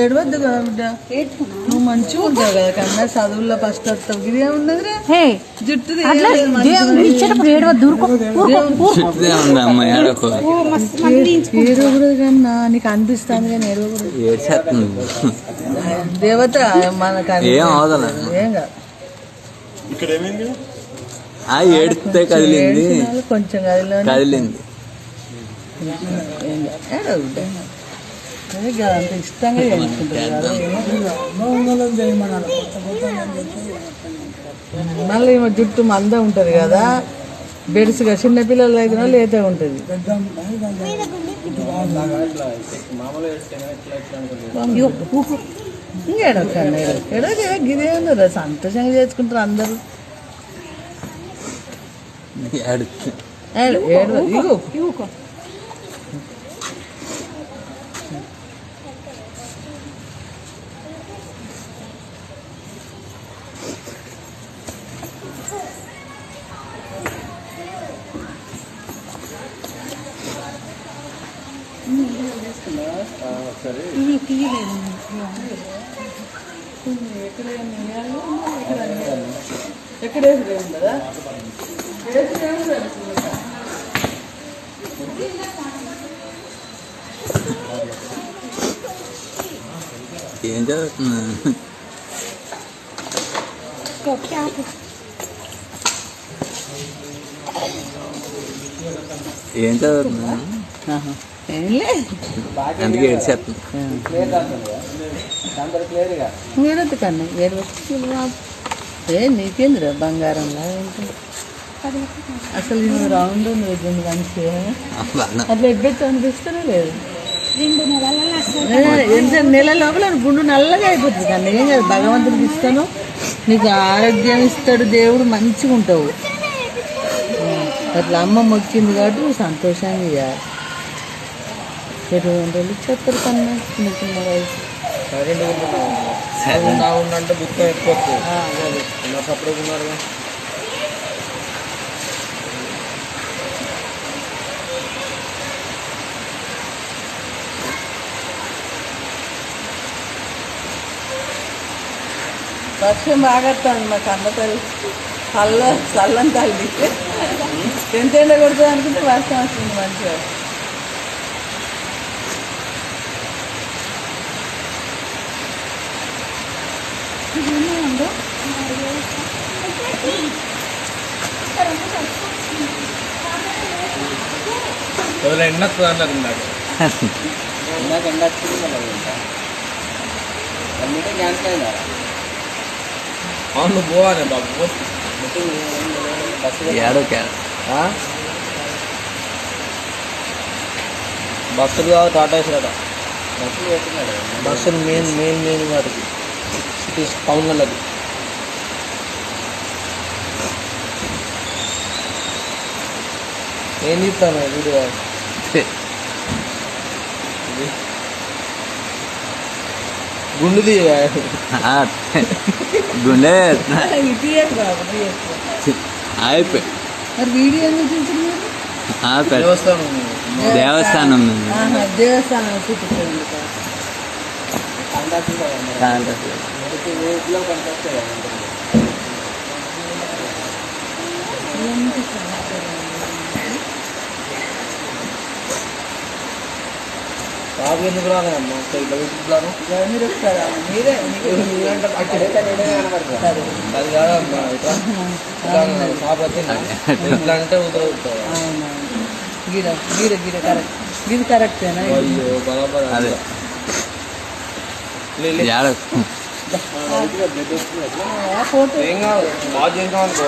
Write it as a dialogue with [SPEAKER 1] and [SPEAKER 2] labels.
[SPEAKER 1] ఏడవద్దు కదా బిడ్డ, నువ్వు మంచిగా ఉంటావు కదా కన్నా, చదువుల్లో ఫస్ట్ వస్తావు. ఇది ఏమున్నదిరా జుట్టు ఏడవకూడదు కన్నా, నీకు అనిపిస్తుంది కానీ ఏడవకూడదు. దేవత మనకు ఏం కాదు.
[SPEAKER 2] ఏడితే కదిలింది,
[SPEAKER 1] కొంచెం
[SPEAKER 2] కదిలింది.
[SPEAKER 1] అంత ఇష్టంగా మళ్ళీ జుట్టు మంద ఉంటుంది కదా, బెడుసుగా చిన్నపిల్లలు అయితే లేతే ఉంటుంది. ఇంకేడొక్కన్నా గిదే ఉందా, సంతోషంగా చేసుకుంటారు అందరూ. ఇగో ఎక్కడ ఉండదా
[SPEAKER 2] ఏం చదువుతున్నా? ఏం చదువుతున్నా? అందుకే ఏడ్చేస్తున్నా.
[SPEAKER 1] ఏడొద్దు కన్నా, నీకేంద్ర బంగారంలా అసలు నువ్వు రౌండ్ నువ్వు మంచిగా అట్లా ఎగ్గొచ్చు అనిపిస్తూనే లేదు.
[SPEAKER 3] 2
[SPEAKER 1] నెల లోపల గుండు నల్లగా అయిపోతుంది కానీ ఏం కాదు. భగవంతుడికి ఇస్తాను, నీకు ఆరోగ్యం ఇస్తాడు దేవుడు, మంచిగా ఉంటావు. అట్లా అమ్మ మొక్కింది కాబట్టి నువ్వు సంతోషంగా ఇవ్వాలి. 20 రోజులు చెప్తారు కన్నా, చిన్న చిన్న వయసు. వర్షం బాగా వస్తుంది మాకు అన్న తల్లి, చల్లని తల్లి. ఎంత ఎండ కొడుతుంది అనుకుంటే వర్షం వస్తుంది మంచిగా.
[SPEAKER 4] అవును పోవాలి బాబు. బస్సులు కాదు, టాటా వేసాడ బస్సులు మెయిన్ వాటికి టౌన్లకి. ఏం తీస్తాను వీడియో గుండుది
[SPEAKER 2] గుండె
[SPEAKER 1] వీడియో
[SPEAKER 2] దేవస్థానం
[SPEAKER 1] చూపించండి.
[SPEAKER 4] బాబు ఎందుకు రాలేమ్మా?
[SPEAKER 1] మీరు వస్తారా? మీరే
[SPEAKER 4] అది కాదమ్మా, ఇట్లా అంటే ఉదరవుతుంది.
[SPEAKER 1] గిడ గిడ గిడ కరెక్ట్, గిది కరెక్టేనా?
[SPEAKER 4] అయ్యో బరాబర్.
[SPEAKER 1] ఫోటో
[SPEAKER 4] ఏం కాదు, బాగా చేసాం అనుకో.